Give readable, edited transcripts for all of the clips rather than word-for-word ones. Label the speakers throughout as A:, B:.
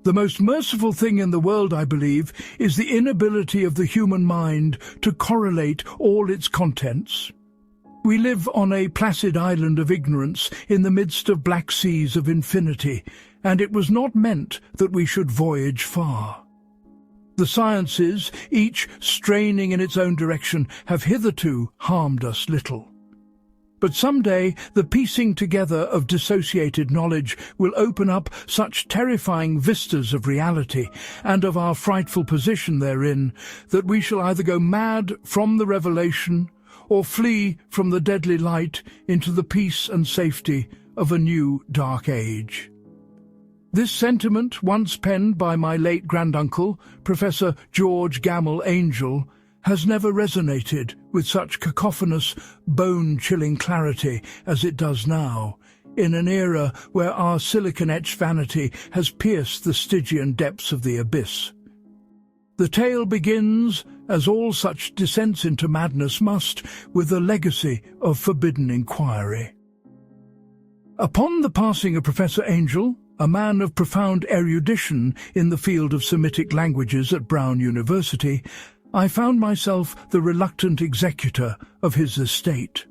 A: The most merciful thing in the world, I believe, is the inability of the human mind to correlate all its contents. We live on a placid island of ignorance in the midst of black seas of infinity, and it was not meant that we should voyage far. The sciences, each straining in its own direction, have hitherto harmed us little. But someday the piecing together of dissociated knowledge will open up such terrifying vistas of reality and of our frightful position therein that we shall either go mad from the revelation or flee from the deadly light into the peace and safety of a new dark age. This sentiment, once penned by my late granduncle, Professor George Gammell Angel, has never resonated with such cacophonous, bone-chilling clarity as it does now, in an era where our silicon-etched vanity has pierced the Stygian depths of the abyss. The tale begins, as all such descents into madness must, with a legacy of forbidden inquiry. Upon the passing of Professor Angel, a man of profound erudition in the field of Semitic languages at Brown University, I found myself the reluctant executor of his estate.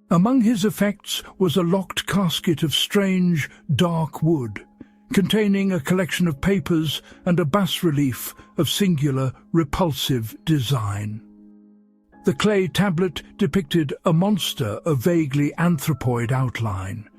A: Among his effects was a locked casket of strange, dark wood, containing a collection of papers and a bas-relief of singular, repulsive design. The clay tablet depicted a monster of vaguely anthropoid outline,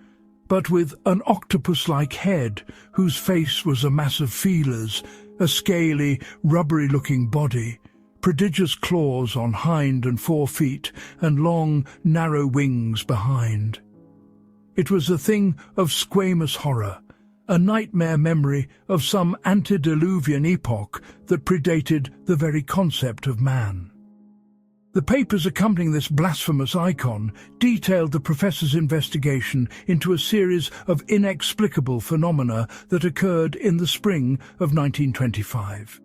A: but with an octopus-like head whose face was a mass of feelers, a scaly, rubbery-looking body, prodigious claws on hind and fore feet, and long, narrow wings behind. It was a thing of squamous horror, a nightmare memory of some antediluvian epoch that predated the very concept of man. The papers accompanying this blasphemous icon detailed the professor's investigation into a series of inexplicable phenomena that occurred in the spring of 1925.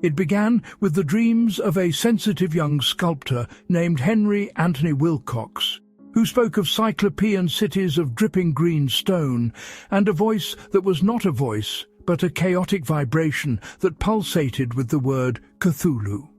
A: It began with the dreams of a sensitive young sculptor named Henry Anthony Wilcox, who spoke of cyclopean cities of dripping green stone, and a voice that was not a voice, but a chaotic vibration that pulsated with the word Cthulhu.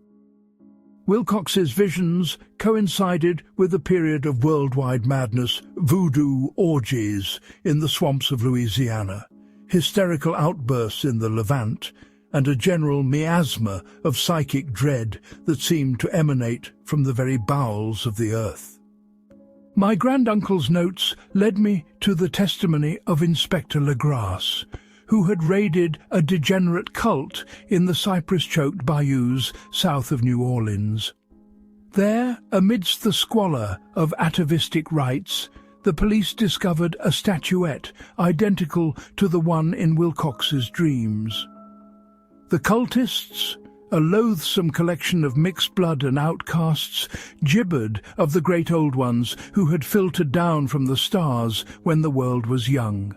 A: Wilcox's visions coincided with a period of worldwide madness, voodoo orgies in the swamps of Louisiana, hysterical outbursts in the Levant, and a general miasma of psychic dread that seemed to emanate from the very bowels of the earth. My granduncle's notes led me to the testimony of Inspector Legrasse, who had raided a degenerate cult in the cypress-choked bayous south of New Orleans. There, amidst the squalor of atavistic rites, the police discovered a statuette identical to the one in Wilcox's dreams. The cultists, a loathsome collection of mixed blood and outcasts, gibbered of the great old ones who had filtered down from the stars when the world was young.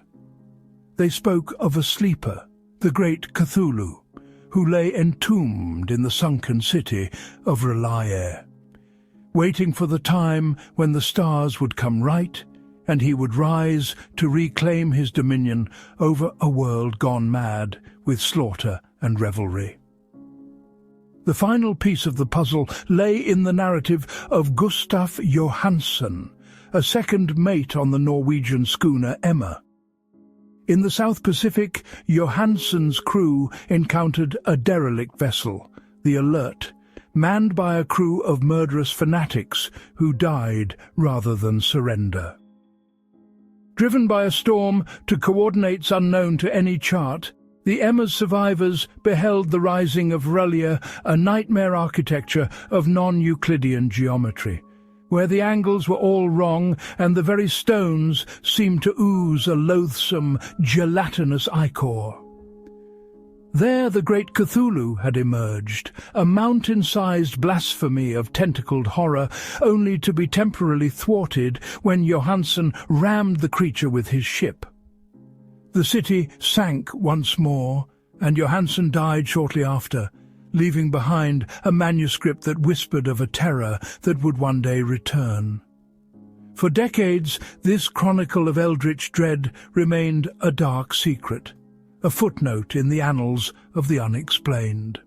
A: They spoke of a sleeper, the great Cthulhu, who lay entombed in the sunken city of Relayer, waiting for the time when the stars would come right and he would rise to reclaim his dominion over a world gone mad with slaughter and revelry. The final piece of the puzzle lay in the narrative of Gustaf Johansson, a second mate on the Norwegian schooner Emma. In the South Pacific, Johansson's crew encountered a derelict vessel, the Alert, manned by a crew of murderous fanatics who died rather than surrender. Driven by a storm to coordinates unknown to any chart, the Emma's survivors beheld the rising of Relayer, a nightmare architecture of non-Euclidean geometry, where the angles were all wrong and the very stones seemed to ooze a loathsome, gelatinous ichor. There the great Cthulhu had emerged, a mountain-sized blasphemy of tentacled horror, only to be temporarily thwarted when Johansson rammed the creature with his ship. The city sank once more, and Johansson died shortly after, leaving behind a manuscript that whispered of a terror that would one day return. For decades, this chronicle of eldritch dread remained a dark secret, a footnote in the annals of the unexplained.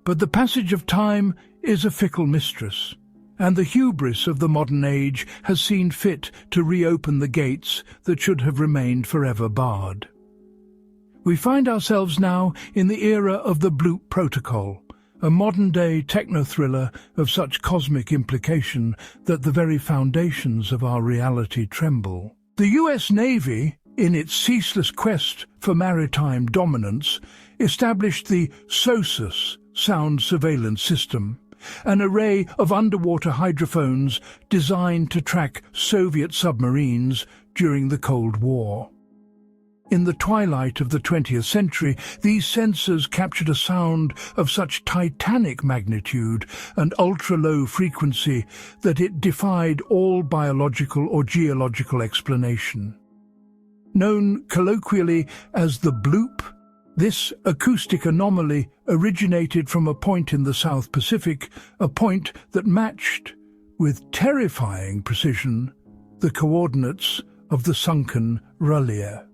A: But the passage of time is a fickle mistress, and the hubris of the modern age has seen fit to reopen the gates that should have remained forever barred. We find ourselves now in the era of the Bloop Protocol, a modern-day techno-thriller of such cosmic implication that the very foundations of our reality tremble. The US Navy, in its ceaseless quest for maritime dominance, established the SOSUS sound surveillance system, an array of underwater hydrophones designed to track Soviet submarines during the Cold War. In the twilight of the 20th century, these sensors captured a sound of such titanic magnitude and ultra-low frequency that it defied all biological or geological explanation. Known colloquially as the bloop, this acoustic anomaly originated from a point in the South Pacific, a point that matched, with terrifying precision, the coordinates of the sunken R'lyeh.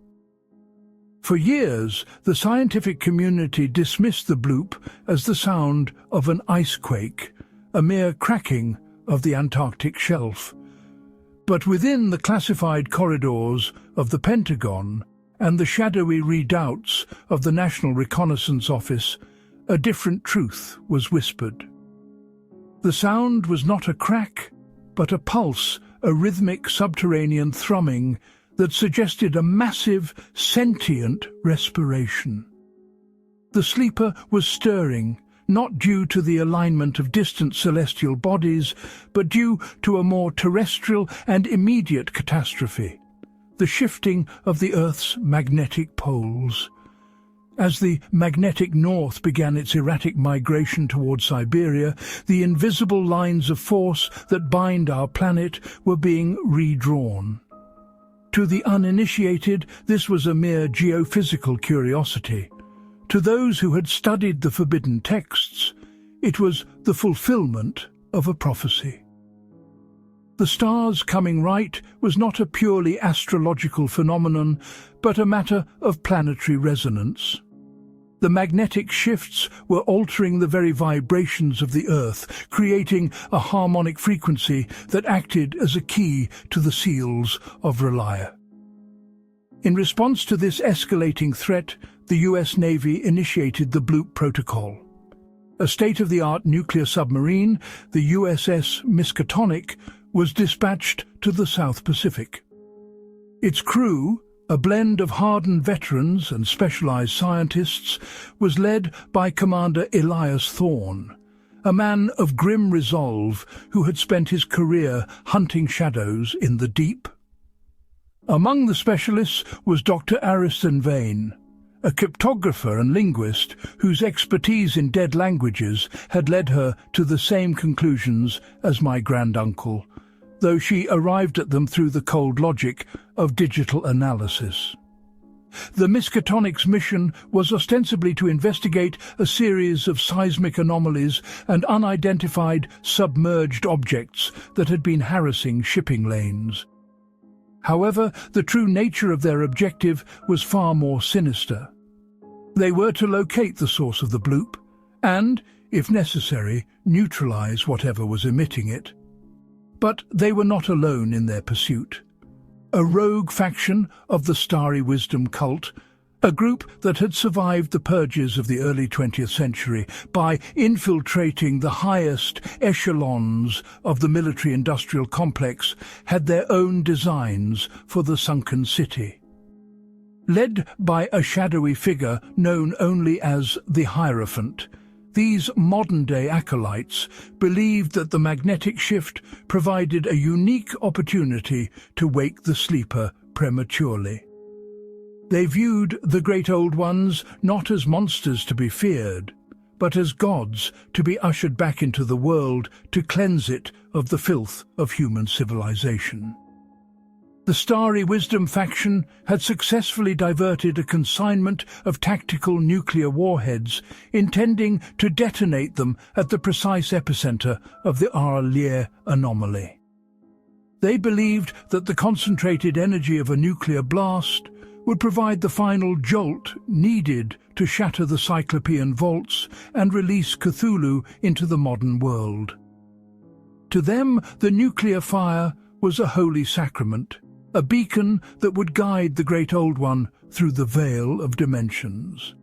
A: For years, the scientific community dismissed the bloop as the sound of an ice quake, a mere cracking of the Antarctic shelf. But within the classified corridors of the Pentagon and the shadowy redoubts of the National Reconnaissance Office, a different truth was whispered. The sound was not a crack, but a pulse, a rhythmic subterranean thrumming that suggested a massive, sentient respiration. The sleeper was stirring, not due to the alignment of distant celestial bodies, but due to a more terrestrial and immediate catastrophe, the shifting of the Earth's magnetic poles. As the magnetic north began its erratic migration toward Siberia, the invisible lines of force that bind our planet were being redrawn. To the uninitiated, this was a mere geophysical curiosity. To those who had studied the forbidden texts, it was the fulfillment of a prophecy. The stars coming right was not a purely astrological phenomenon, but a matter of planetary resonance. The magnetic shifts were altering the very vibrations of the Earth, creating a harmonic frequency that acted as a key to the seals of R'lyeh. In response to this escalating threat, the US Navy initiated the Bloop Protocol. A state-of-the-art nuclear submarine, the USS Miskatonic, was dispatched to the South Pacific. Its crew, a blend of hardened veterans and specialized scientists, was led by Commander Elias Thorne, a man of grim resolve who had spent his career hunting shadows in the deep. Among the specialists was Dr. Ariston Vane, a cryptographer and linguist whose expertise in dead languages had led her to the same conclusions as my granduncle, though she arrived at them through the cold logic of digital analysis. The Miskatonic's mission was ostensibly to investigate a series of seismic anomalies and unidentified submerged objects that had been harassing shipping lanes. However, the true nature of their objective was far more sinister. They were to locate the source of the bloop and, if necessary, neutralize whatever was emitting it. But they were not alone in their pursuit. A rogue faction of the Starry Wisdom cult, a group that had survived the purges of the early 20th century by infiltrating the highest echelons of the military-industrial complex, had their own designs for the sunken city. Led by a shadowy figure known only as the Hierophant, these modern-day acolytes believed that the magnetic shift provided a unique opportunity to wake the sleeper prematurely. They viewed the Great Old Ones not as monsters to be feared, but as gods to be ushered back into the world to cleanse it of the filth of human civilization. The Starry Wisdom faction had successfully diverted a consignment of tactical nuclear warheads, intending to detonate them at the precise epicenter of the R'lyeh anomaly. They believed that the concentrated energy of a nuclear blast would provide the final jolt needed to shatter the Cyclopean vaults and release Cthulhu into the modern world. To them, the nuclear fire was a holy sacrament, a beacon that would guide the Great Old One through the veil of dimensions.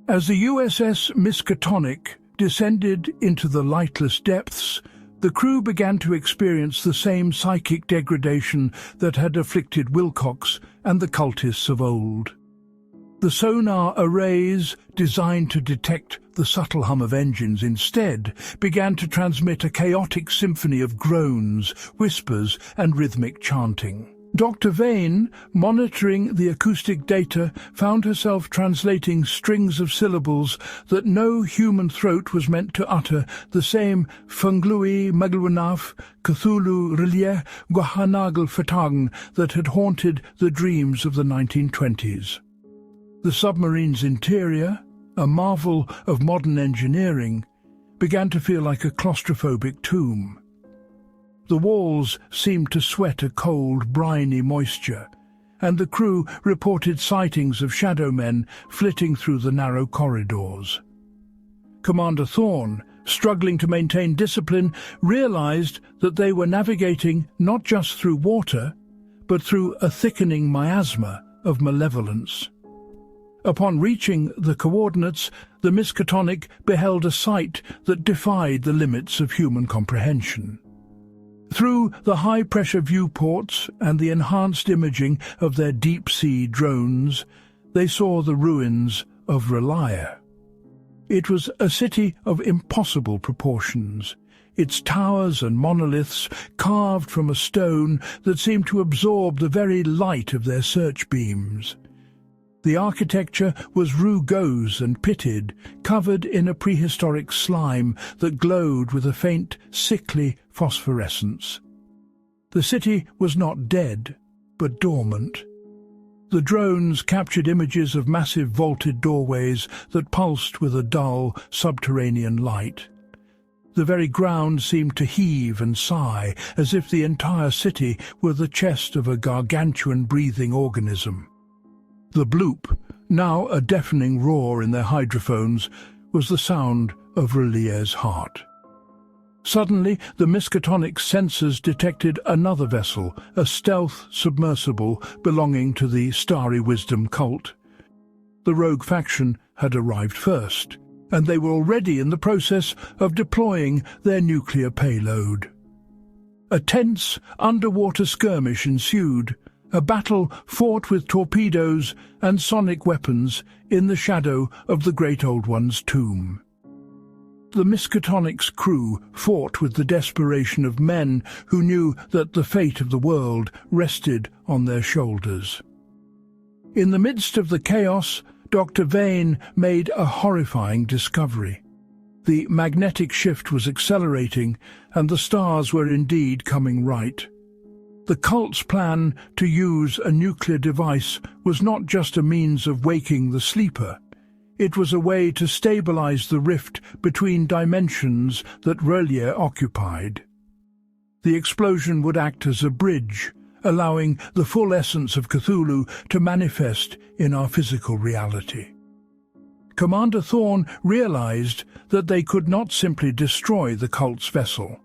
A: As the USS Miskatonic descended into the lightless depths, the crew began to experience the same psychic degradation that had afflicted Wilcox and the cultists of old. The sonar arrays, designed to detect the subtle hum of engines, instead began to transmit a chaotic symphony of groans, whispers, and rhythmic chanting. Dr. Vane, monitoring the acoustic data, found herself translating strings of syllables that no human throat was meant to utter, the same Funglui Maglwanaf Cthulhu Relie Gwahanagel Fatang that had haunted the dreams of the 1920s. The submarine's interior, a marvel of modern engineering, began to feel like a claustrophobic tomb. The walls seemed to sweat a cold, briny moisture, and the crew reported sightings of shadow men flitting through the narrow corridors. Commander Thorne, struggling to maintain discipline, realized that they were navigating not just through water, but through a thickening miasma of malevolence. Upon reaching the coordinates, the Miskatonic beheld a sight that defied the limits of human comprehension. Through the high-pressure viewports and the enhanced imaging of their deep-sea drones, they saw the ruins of Relia. It was a city of impossible proportions, its towers and monoliths carved from a stone that seemed to absorb the very light of their search beams. The architecture was rugose and pitted, covered in a prehistoric slime that glowed with a faint, sickly phosphorescence. The city was not dead, but dormant. The drones captured images of massive vaulted doorways that pulsed with a dull, subterranean light. The very ground seemed to heave and sigh, as if the entire city were the chest of a gargantuan breathing organism. The bloop, now a deafening roar in their hydrophones, was the sound of Relier's heart. Suddenly, the Miskatonic's sensors detected another vessel, a stealth submersible belonging to the Starry Wisdom cult. The rogue faction had arrived first, and they were already in the process of deploying their nuclear payload. A tense, underwater skirmish ensued, a battle fought with torpedoes and sonic weapons in the shadow of the Great Old One's tomb. The Miskatonic's crew fought with the desperation of men who knew that the fate of the world rested on their shoulders. In the midst of the chaos, Dr. Vane made a horrifying discovery. The magnetic shift was accelerating, and the stars were indeed coming right. The cult's plan to use a nuclear device was not just a means of waking the sleeper. It was a way to stabilize the rift between dimensions that Relier occupied. The explosion would act as a bridge, allowing the full essence of Cthulhu to manifest in our physical reality. Commander Thorne realized that they could not simply destroy the cult's vessel.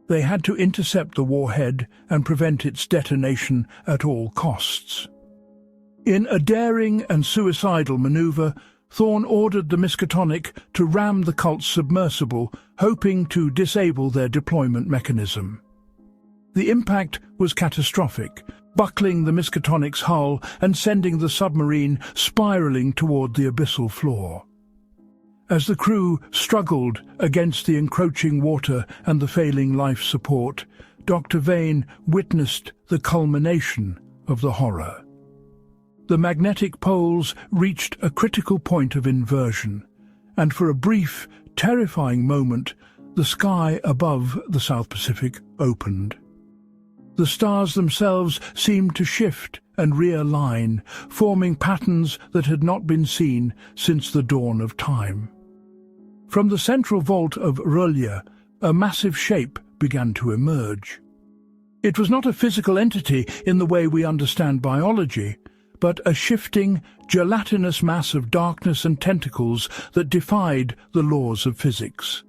A: They had to intercept the warhead and prevent its detonation at all costs. In a daring and suicidal maneuver, Thorne ordered the Miskatonic to ram the cult's submersible, hoping to disable their deployment mechanism. The impact was catastrophic, buckling the Miskatonic's hull and sending the submarine spiraling toward the abyssal floor. As the crew struggled against the encroaching water and the failing life support, Dr. Vane witnessed the culmination of the horror. The magnetic poles reached a critical point of inversion, and for a brief, terrifying moment, the sky above the South Pacific opened. The stars themselves seemed to shift and realign, forming patterns that had not been seen since the dawn of time. From the central vault of Relier, a massive shape began to emerge. It was not a physical entity in the way we understand biology, but a shifting, gelatinous mass of darkness and tentacles that defied the laws of physics.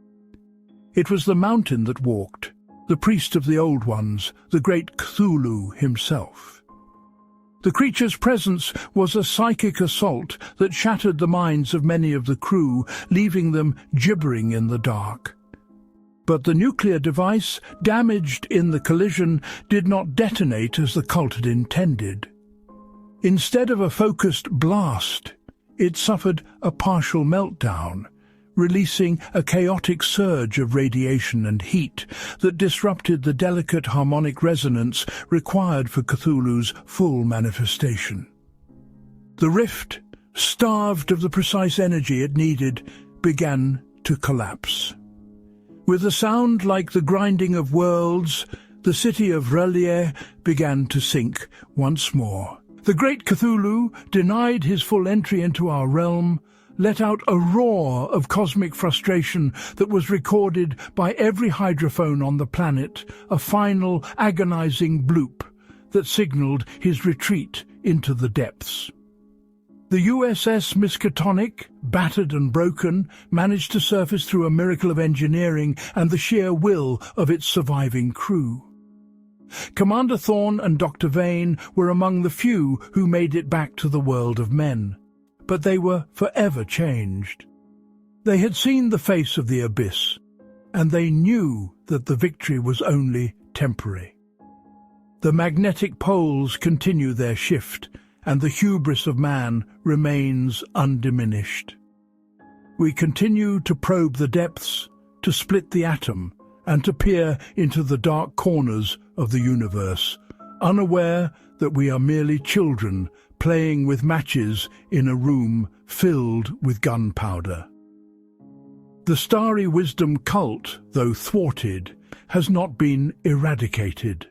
A: It was the mountain that walked, the priest of the Old Ones, the great Cthulhu himself. The creature's presence was a psychic assault that shattered the minds of many of the crew, leaving them gibbering in the dark. But the nuclear device, damaged in the collision, did not detonate as the cult had intended. Instead of a focused blast, it suffered a partial meltdown, releasing a chaotic surge of radiation and heat that disrupted the delicate harmonic resonance required for Cthulhu's full manifestation. The rift, starved of the precise energy it needed, began to collapse. With a sound like the grinding of worlds, the city of R'lyeh began to sink once more. The great Cthulhu, denied his full entry into our realm, let out a roar of cosmic frustration that was recorded by every hydrophone on the planet, a final, agonizing bloop that signaled his retreat into the depths. The USS Miskatonic, battered and broken, managed to surface through a miracle of engineering and the sheer will of its surviving crew. Commander Thorne and Dr. Vane were among the few who made it back to the world of men, but they were forever changed. They had seen the face of the abyss, and they knew that the victory was only temporary. The magnetic poles continue their shift, and the hubris of man remains undiminished. We continue to probe the depths, to split the atom, and to peer into the dark corners of the universe, unaware that we are merely children playing with matches in a room filled with gunpowder. The starry wisdom cult, though thwarted, has not been eradicated.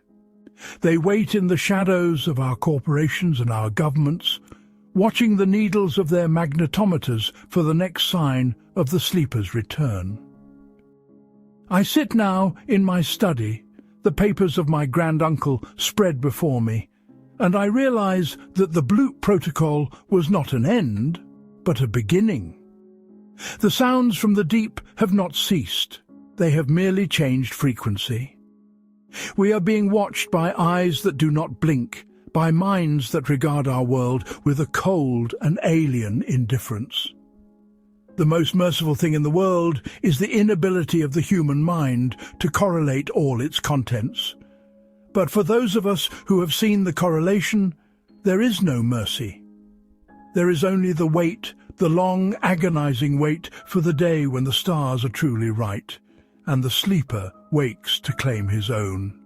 A: They wait in the shadows of our corporations and our governments, watching the needles of their magnetometers for the next sign of the sleeper's return. I sit now in my study, the papers of my granduncle spread before me, and I realize that the Bloop Protocol was not an end, but a beginning. The sounds from the deep have not ceased. They have merely changed frequency. We are being watched by eyes that do not blink, by minds that regard our world with a cold and alien indifference. The most merciful thing in the world is the inability of the human mind to correlate all its contents. But for those of us who have seen the correlation, there is no mercy. There is only the wait, the long, agonizing wait for the day when the stars are truly right, and the sleeper wakes to claim his own.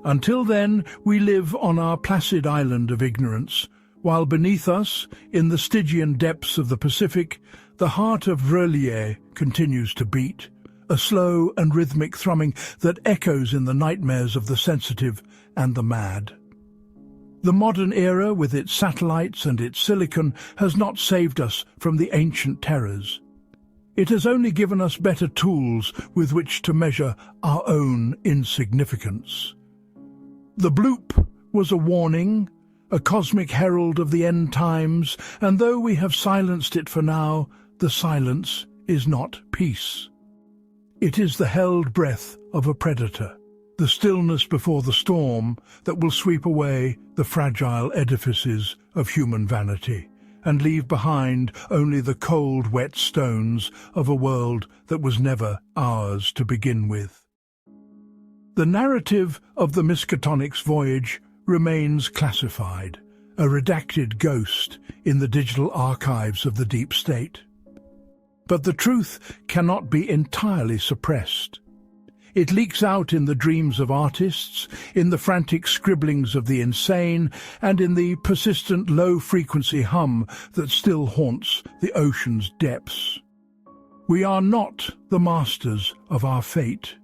A: Until then, we live on our placid island of ignorance, while beneath us, in the Stygian depths of the Pacific, the heart of R'lyeh continues to beat, a slow and rhythmic thrumming that echoes in the nightmares of the sensitive and the mad. The modern era, with its satellites and its silicon, has not saved us from the ancient terrors. It has only given us better tools with which to measure our own insignificance. The bloop was a warning, a cosmic herald of the end times, and though we have silenced it for now, the silence is not peace. It is the held breath of a predator, the stillness before the storm that will sweep away the fragile edifices of human vanity and leave behind only the cold, wet stones of a world that was never ours to begin with. The narrative of the Miskatonic's voyage remains classified, a redacted ghost in the digital archives of the deep state. But the truth cannot be entirely suppressed. It leaks out in the dreams of artists, in the frantic scribblings of the insane, and in the persistent low-frequency hum that still haunts the ocean's depths. We are not the masters of our fate.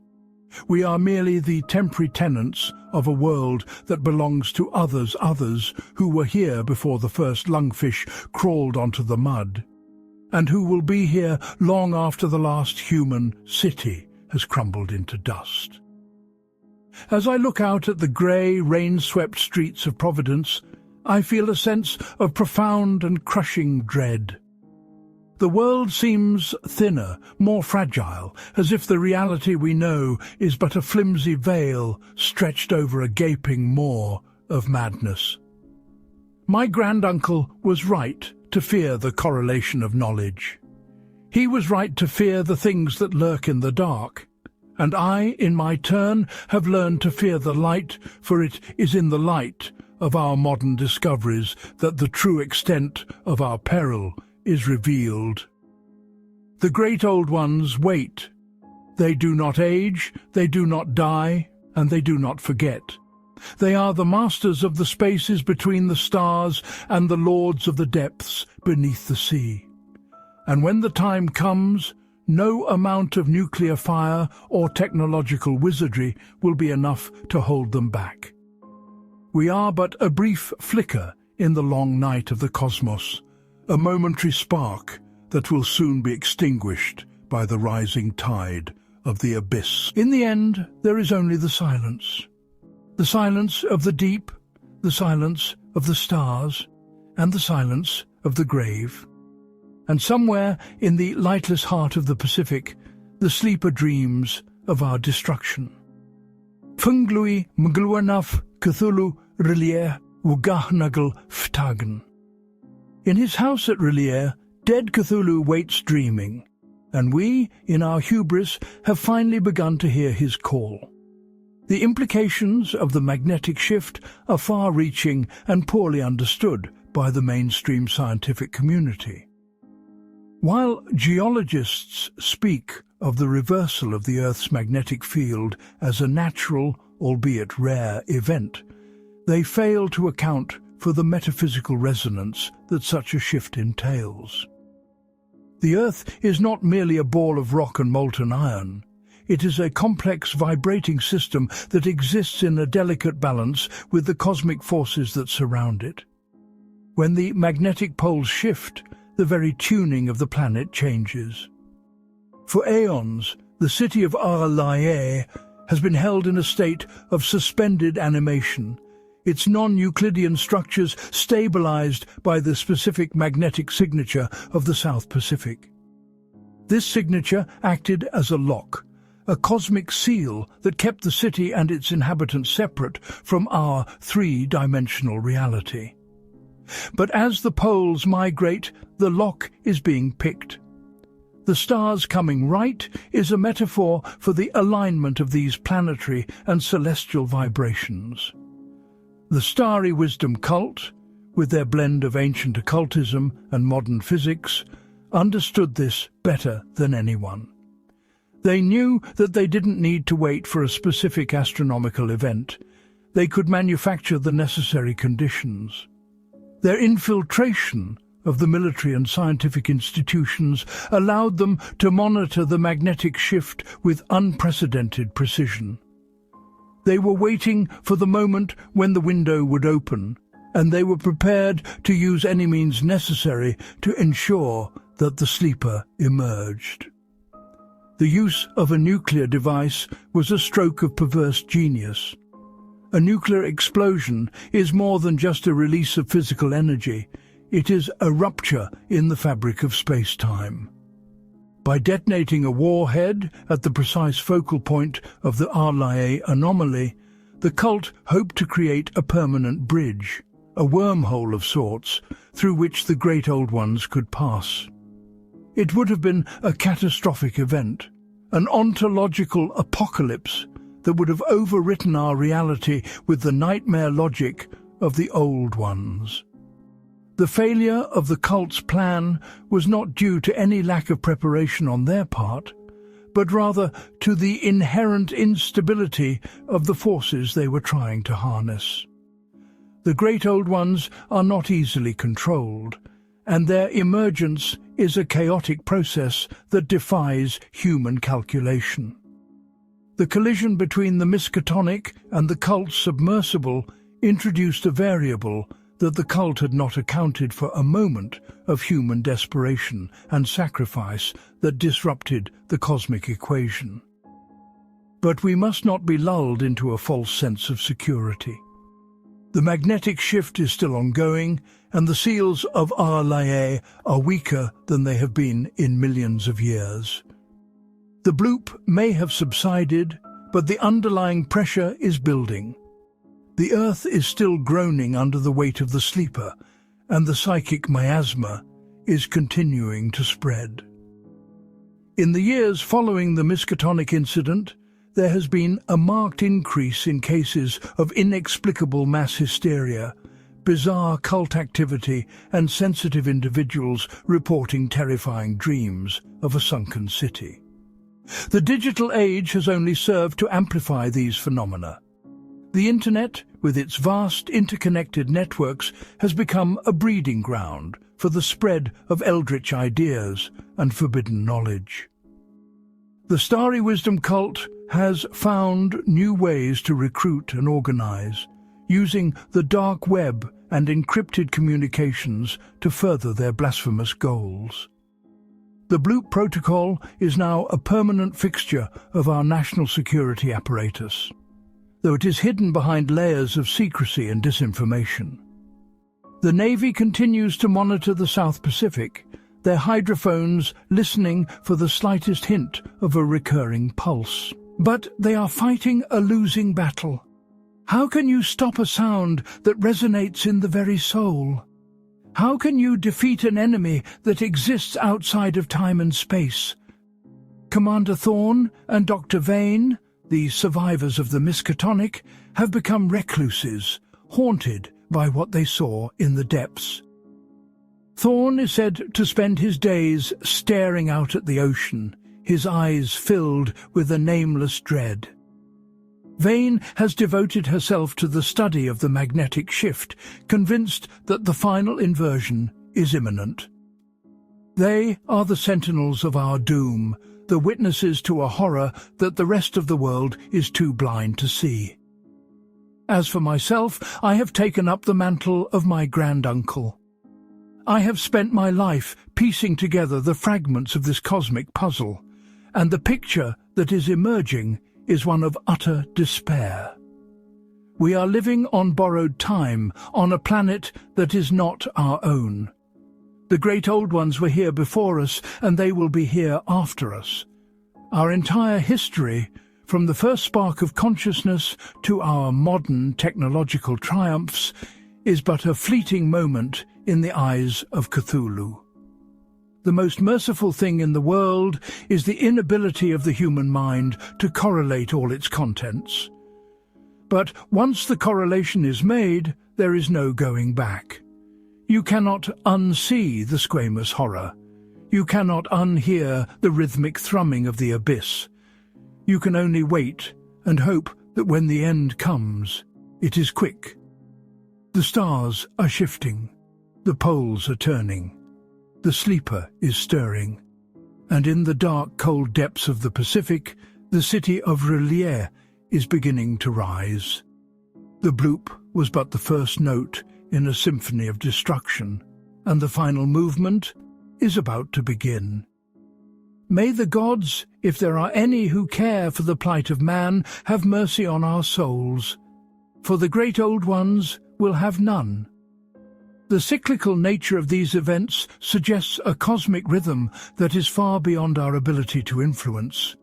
A: We are merely the temporary tenants of a world that belongs to others who were here before the first lungfish crawled onto the mud, and who will be here long after the last human city has crumbled into dust. As I look out at the grey, rain-swept streets of Providence, I feel a sense of profound and crushing dread. The world seems thinner, more fragile, as if the reality we know is but a flimsy veil stretched over a gaping maw of madness. My granduncle was right to fear the correlation of knowledge. He was right to fear the things that lurk in the dark, and I, in my turn, have learned to fear the light, for it is in the light of our modern discoveries that the true extent of our peril is revealed. The great old ones wait. They do not age, they do not die, and they do not forget. They are the masters of the spaces between the stars and the lords of the depths beneath the sea. And when the time comes, no amount of nuclear fire or technological wizardry will be enough to hold them back. We are but a brief flicker in the long night of the cosmos, a momentary spark that will soon be extinguished by the rising tide of the abyss. In the end, there is only the silence of the deep, the silence of the stars, and the silence of the grave. And somewhere in the lightless heart of the Pacific, the sleeper dreams of our destruction. Funglui mgluanaf Cthulhu R'lier Wugahnagal Ftagen. In his house at R'lier, dead Cthulhu waits dreaming, and we, in our hubris, have finally begun to hear his call. The implications of the magnetic shift are far-reaching and poorly understood by the mainstream scientific community. While geologists speak of the reversal of the Earth's magnetic field as a natural, albeit rare, event, they fail to account for the metaphysical resonance that such a shift entails. The Earth is not merely a ball of rock and molten iron. It is a complex vibrating system that exists in a delicate balance with the cosmic forces that surround it. When the magnetic poles shift, the very tuning of the planet changes. For aeons, the city of Ar-Laye has been held in a state of suspended animation, its non-Euclidean structures stabilized by the specific magnetic signature of the South Pacific. This signature acted as a lock, a cosmic seal that kept the city and its inhabitants separate from our three-dimensional reality. But as the poles migrate, the lock is being picked. The stars coming right is a metaphor for the alignment of these planetary and celestial vibrations. The Starry Wisdom cult, with their blend of ancient occultism and modern physics, understood this better than anyone. They knew that they didn't need to wait for a specific astronomical event. They could manufacture the necessary conditions. Their infiltration of the military and scientific institutions allowed them to monitor the magnetic shift with unprecedented precision. They were waiting for the moment when the window would open, and they were prepared to use any means necessary to ensure that the sleeper emerged. The use of a nuclear device was a stroke of perverse genius. A nuclear explosion is more than just a release of physical energy. It is a rupture in the fabric of space-time. By detonating a warhead at the precise focal point of the Ar-Laye anomaly, the cult hoped to create a permanent bridge, a wormhole of sorts, through which the great old ones could pass. It would have been a catastrophic event, an ontological apocalypse that would have overwritten our reality with the nightmare logic of the old ones. The failure of the cult's plan was not due to any lack of preparation on their part, but rather to the inherent instability of the forces they were trying to harness. The great old ones are not easily controlled, and their emergence is a chaotic process that defies human calculation. The collision between the Miskatonic and the cult's submersible introduced a variable that the cult had not accounted for, a moment of human desperation and sacrifice that disrupted the cosmic equation. But we must not be lulled into a false sense of security. The magnetic shift is still ongoing, and the seals of Arlaye are weaker than they have been in millions of years. The bloop may have subsided, but the underlying pressure is building. The earth is still groaning under the weight of the sleeper, and the psychic miasma is continuing to spread. In the years following the Miskatonic incident, there has been a marked increase in cases of inexplicable mass hysteria, bizarre cult activity, and sensitive individuals reporting terrifying dreams of a sunken city. The digital age has only served to amplify these phenomena. The Internet, with its vast interconnected networks, has become a breeding ground for the spread of eldritch ideas and forbidden knowledge. The Starry Wisdom cult has found new ways to recruit and organize, using the dark web and encrypted communications to further their blasphemous goals. The Bloop Protocol is now a permanent fixture of our national security apparatus, though it is hidden behind layers of secrecy and disinformation. The Navy continues to monitor the South Pacific, their hydrophones listening for the slightest hint of a recurring pulse. But they are fighting a losing battle. How can you stop a sound that resonates in the very soul? How can you defeat an enemy that exists outside of time and space? Commander Thorne and Dr. Vane, the survivors of the Miskatonic, have become recluses, haunted by what they saw in the depths. Thorne is said to spend his days staring out at the ocean, his eyes filled with a nameless dread. Vane has devoted herself to the study of the magnetic shift, convinced that the final inversion is imminent. They are the sentinels of our doom, the witnesses to a horror that the rest of the world is too blind to see. As for myself, I have taken up the mantle of my granduncle. I have spent my life piecing together the fragments of this cosmic puzzle, and the picture that is emerging is one of utter despair. We are living on borrowed time, on a planet that is not our own. The great old ones were here before us, and they will be here after us. Our entire history, from the first spark of consciousness to our modern technological triumphs, is but a fleeting moment in the eyes of Cthulhu. The most merciful thing in the world is the inability of the human mind to correlate all its contents. But once the correlation is made, there is no going back. You cannot unsee the squamous horror. You cannot unhear the rhythmic thrumming of the abyss. You can only wait and hope that when the end comes, it is quick. The stars are shifting. The poles are turning. The sleeper is stirring. And in the dark, cold depths of the Pacific, the city of Relier is beginning to rise. The bloop was but the first note in a symphony of destruction, and the final movement is about to begin. May the gods, if there are any who care for the plight of man, have mercy on our souls, for the great old ones will have none. The cyclical nature of these events suggests a cosmic rhythm that is far beyond our ability to influence.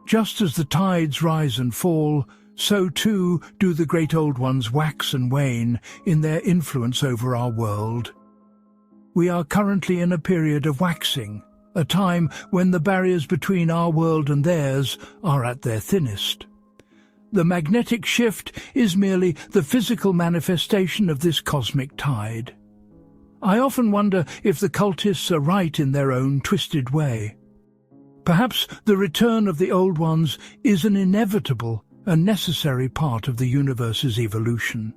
A: Just as the tides rise and fall, so too do the great old ones wax and wane in their influence over our world. We are currently in a period of waxing, a time when the barriers between our world and theirs are at their thinnest. The magnetic shift is merely the physical manifestation of this cosmic tide. I often wonder if the cultists are right in their own twisted way. Perhaps the return of the old ones is an inevitable and necessary part of the universe's evolution.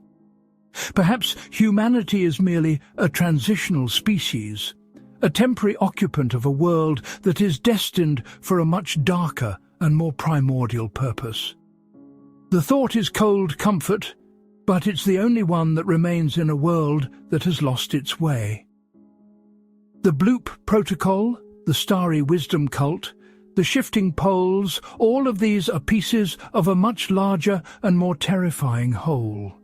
A: Perhaps humanity is merely a transitional species, a temporary occupant of a world that is destined for a much darker and more primordial purpose. The thought is cold comfort, but it's the only one that remains in a world that has lost its way. The Bloop Protocol, the Starry Wisdom cult, the shifting poles, all of these are pieces of a much larger and more terrifying whole.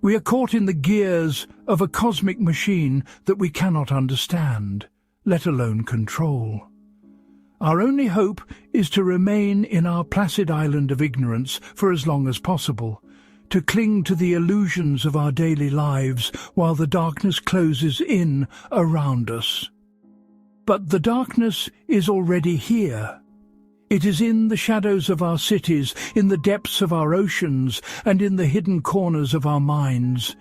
A: We are caught in the gears of a cosmic machine that we cannot understand, let alone control. Our only hope is to remain in our placid island of ignorance for as long as possible, to cling to the illusions of our daily lives while the darkness closes in around us. But the darkness is already here. It is in the shadows of our cities, in the depths of our oceans, and in the hidden corners of our minds.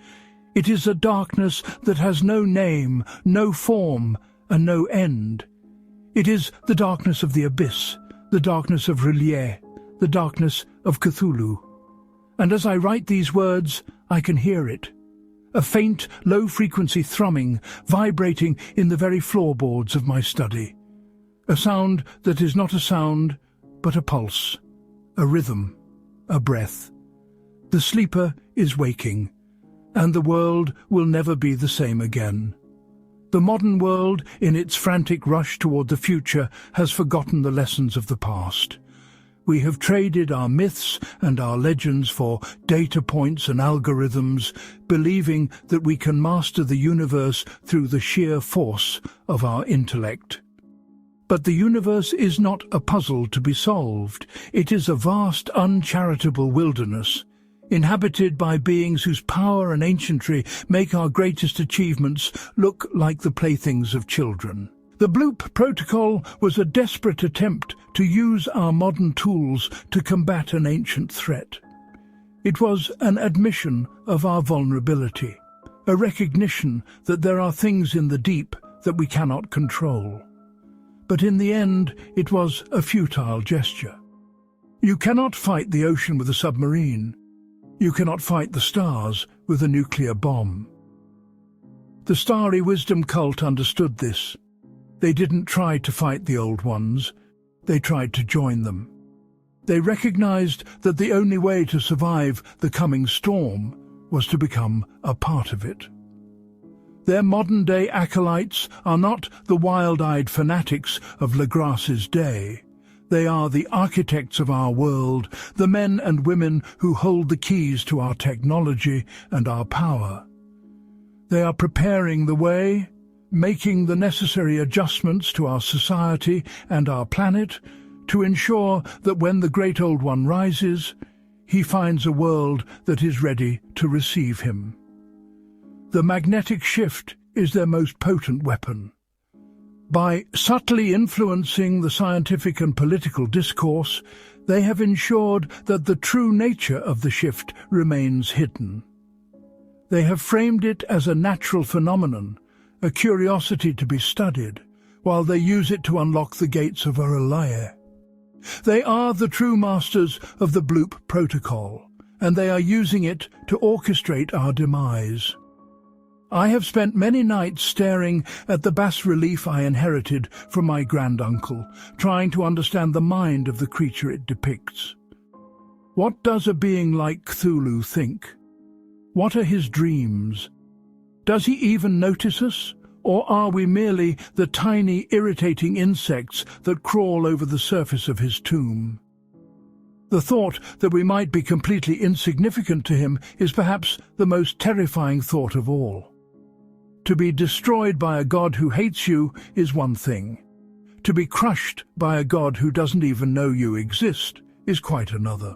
A: It is a darkness that has no name, no form, and no end. It is the darkness of the abyss, the darkness of R'lyeh, the darkness of Cthulhu. And as I write these words, I can hear it. A faint, low-frequency thrumming, vibrating in the very floorboards of my study. A sound that is not a sound, but a pulse, a rhythm, a breath. The sleeper is waking, and the world will never be the same again. The modern world, in its frantic rush toward the future, has forgotten the lessons of the past. We have traded our myths and our legends for data points and algorithms, believing that we can master the universe through the sheer force of our intellect. But the universe is not a puzzle to be solved. It is a vast, uncharitable wilderness, inhabited by beings whose power and ancientry make our greatest achievements look like the playthings of children. The Bloop Protocol was a desperate attempt to use our modern tools to combat an ancient threat. It was an admission of our vulnerability, a recognition that there are things in the deep that we cannot control. But in the end, it was a futile gesture. You cannot fight the ocean with a submarine. You cannot fight the stars with a nuclear bomb. The Starry Wisdom cult understood this. They didn't try to fight the old ones, they tried to join them. They recognized that the only way to survive the coming storm was to become a part of it. Their modern-day acolytes are not the wild-eyed fanatics of Legras's day. They are the architects of our world, the men and women who hold the keys to our technology and our power. They are preparing the way, making the necessary adjustments to our society and our planet to ensure that when the Great Old One rises, he finds a world that is ready to receive him. The magnetic shift is their most potent weapon. By subtly influencing the scientific and political discourse, they have ensured that the true nature of the shift remains hidden. They have framed it as a natural phenomenon, a curiosity to be studied, while they use it to unlock the gates of R'lyeh. They are the true masters of the Bloop Protocol, and they are using it to orchestrate our demise. I have spent many nights staring at the bas-relief I inherited from my granduncle, trying to understand the mind of the creature it depicts. What does a being like Cthulhu think? What are his dreams? Does he even notice us, or are we merely the tiny, irritating insects that crawl over the surface of his tomb? The thought that we might be completely insignificant to him is perhaps the most terrifying thought of all. To be destroyed by a god who hates you is one thing. To be crushed by a god who doesn't even know you exist is quite another.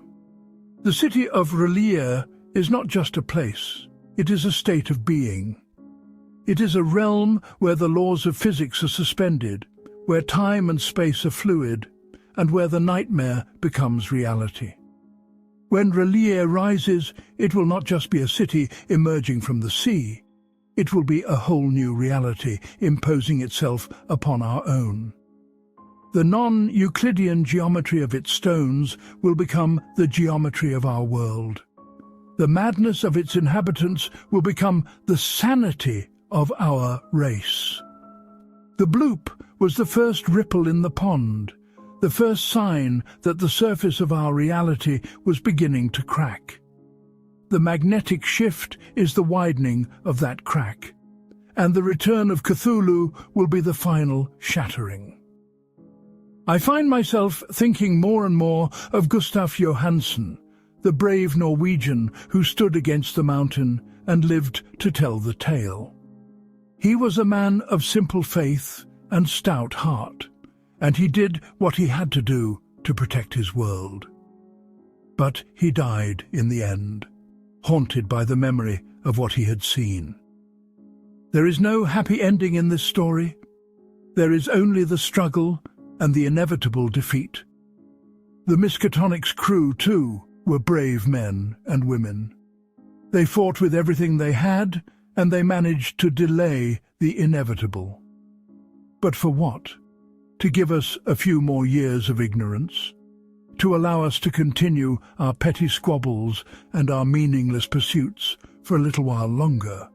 A: The city of R'lyeh is not just a place. It is a state of being. It is a realm where the laws of physics are suspended, where time and space are fluid, and where the nightmare becomes reality. When R'lyeh rises, it will not just be a city emerging from the sea. It will be a whole new reality imposing itself upon our own. The non-Euclidean geometry of its stones will become the geometry of our world. The madness of its inhabitants will become the sanity of our race. The bloop was the first ripple in the pond, the first sign that the surface of our reality was beginning to crack. The magnetic shift is the widening of that crack, and the return of Cthulhu will be the final shattering. I find myself thinking more and more of Gustav Johansen, the brave Norwegian who stood against the mountain and lived to tell the tale. He was a man of simple faith and stout heart, and he did what he had to do to protect his world. But he died in the end, haunted by the memory of what he had seen. There is no happy ending in this story. There is only the struggle and the inevitable defeat. The Miskatonic's crew, too, were brave men and women. They fought with everything they had, and they managed to delay the inevitable. But for what? To give us a few more years of ignorance? To allow us to continue our petty squabbles and our meaningless pursuits for a little while longer?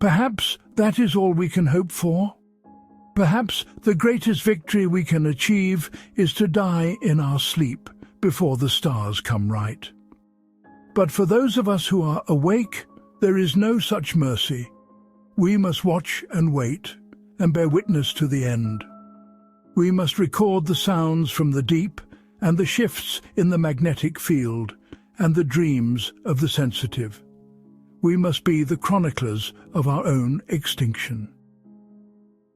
A: Perhaps that is all we can hope for. Perhaps the greatest victory we can achieve is to die in our sleep before the stars come right. But for those of us who are awake, there is no such mercy. We must watch and wait and bear witness to the end. We must record the sounds from the deep and the shifts in the magnetic field and the dreams of the sensitive. We must be the chroniclers of our own extinction.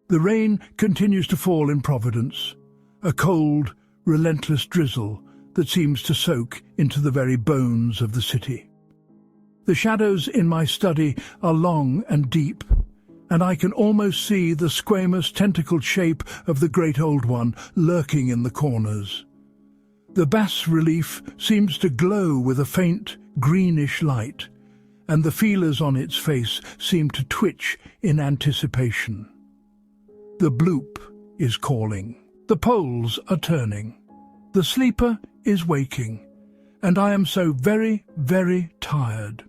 A: The rain continues to fall in Providence, a cold, relentless drizzle that seems to soak into the very bones of the city. The shadows in my study are long and deep, and I can almost see the squamous tentacled shape of the Great Old One lurking in the corners. The bas-relief seems to glow with a faint, greenish light, and the feelers on its face seem to twitch in anticipation. The bloop is calling. The poles are turning. The sleeper is waking, and I am so very, very tired.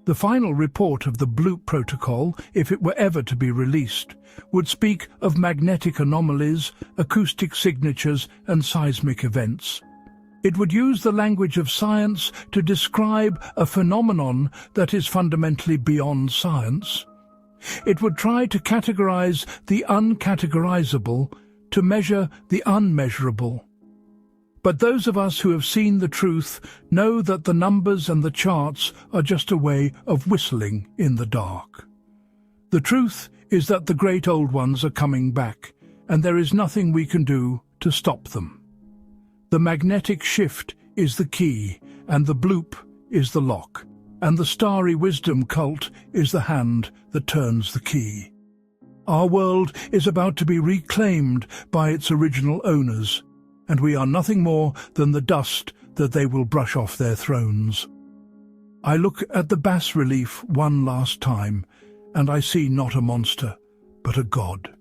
A: The final report of the bloop protocol, if it were ever to be released, would speak of magnetic anomalies, acoustic signatures, and seismic events. It would use the language of science to describe a phenomenon that is fundamentally beyond science. It would try to categorize the uncategorizable, to measure the unmeasurable. But those of us who have seen the truth know that the numbers and the charts are just a way of whistling in the dark. The truth is that the Great Old Ones are coming back, and there is nothing we can do to stop them. The magnetic shift is the key, and the bloop is the lock, and the starry wisdom cult is the hand that turns the key. Our world is about to be reclaimed by its original owners, and we are nothing more than the dust that they will brush off their thrones. I look at the bas-relief one last time, and I see not a monster, but a god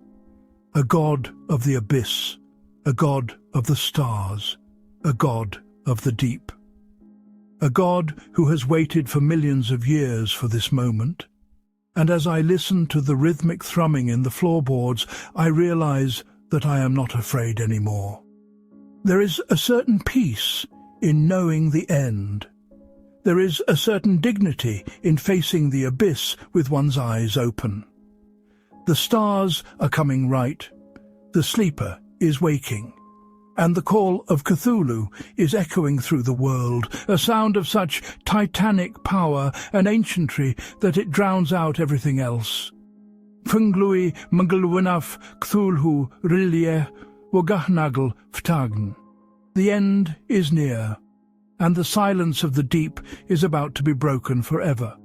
A: of the abyss, a god of the stars, a god of the deep. A god who has waited for millions of years for this moment. And as I listen to the rhythmic thrumming in the floorboards, I realize that I am not afraid anymore. There is a certain peace in knowing the end. There is a certain dignity in facing the abyss with one's eyes open. The stars are coming right. The sleeper is waking. And the Call of Cthulhu is echoing through the world, a sound of such titanic power and ancientry that it drowns out everything else. Funglui Mungalwinaf Cthulhu Rilye Wogahnagel Ftagn. The end is near, and the silence of the deep is about to be broken forever.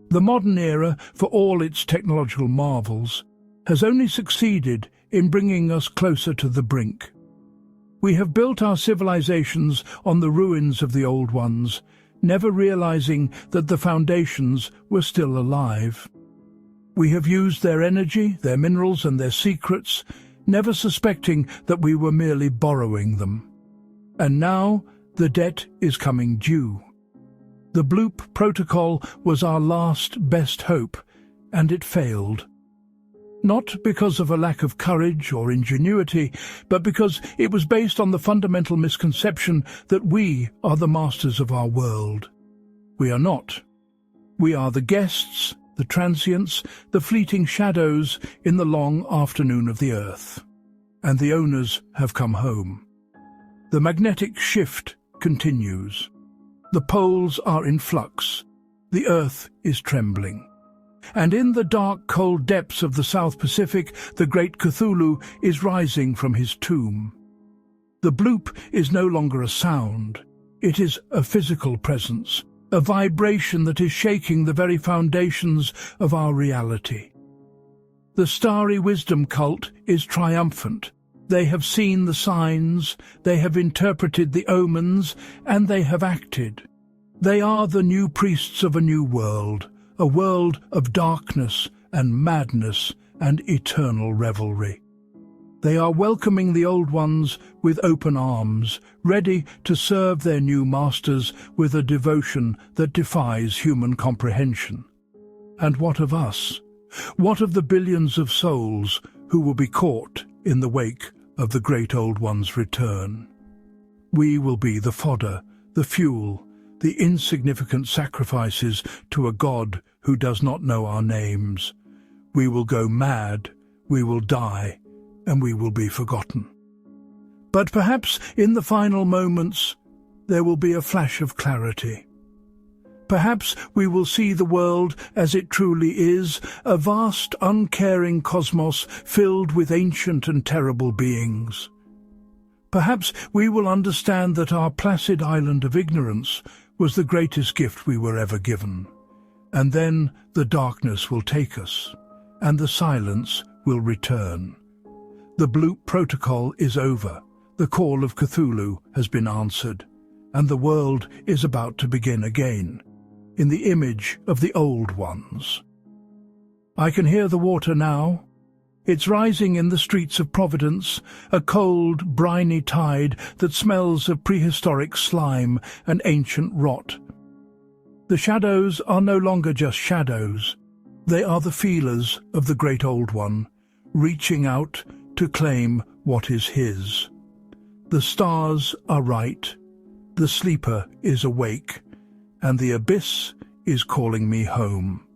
A: The modern era, for all its technological marvels, has only succeeded in bringing us closer to the brink. We have built our civilizations on the ruins of the old ones, never realizing that the foundations were still alive. We have used their energy, their minerals, and their secrets, never suspecting that we were merely borrowing them. And now the debt is coming due. The bloop protocol was our last best hope, and it failed. Not because of a lack of courage or ingenuity, but because it was based on the fundamental misconception that we are the masters of our world. We are not. We are the guests, the transients, the fleeting shadows in the long afternoon of the earth. And the owners have come home. The magnetic shift continues. The poles are in flux. The earth is trembling. And in the dark, cold depths of the South Pacific, the great Cthulhu is rising from his tomb. The bloop is no longer a sound. It is a physical presence, a vibration that is shaking the very foundations of our reality. The starry wisdom cult is triumphant. They have seen the signs, they have interpreted the omens, and they have acted. They are the new priests of a new world, a world of darkness and madness and eternal revelry. They are welcoming the old ones with open arms, ready to serve their new masters with a devotion that defies human comprehension. And what of us? What of the billions of souls who will be caught in the wake of the great old one's return? We will be the fodder, the fuel, the insignificant sacrifices to a God who does not know our names. We will go mad, we will die, and we will be forgotten. But perhaps in the final moments there will be a flash of clarity. Perhaps we will see the world as it truly is, a vast, uncaring cosmos filled with ancient and terrible beings. Perhaps we will understand that our placid island of ignorance was the greatest gift we were ever given. And then the darkness will take us, and the silence will return. The bloop protocol is over, the call of Cthulhu has been answered, and the world is about to begin again, in the image of the old ones. I can hear the water now. It's rising in the streets of Providence, a cold, briny tide that smells of prehistoric slime and ancient rot. The shadows are no longer just shadows. They are the feelers of the great old one, reaching out to claim what is his. The stars are right, the sleeper is awake, and the abyss is calling me home.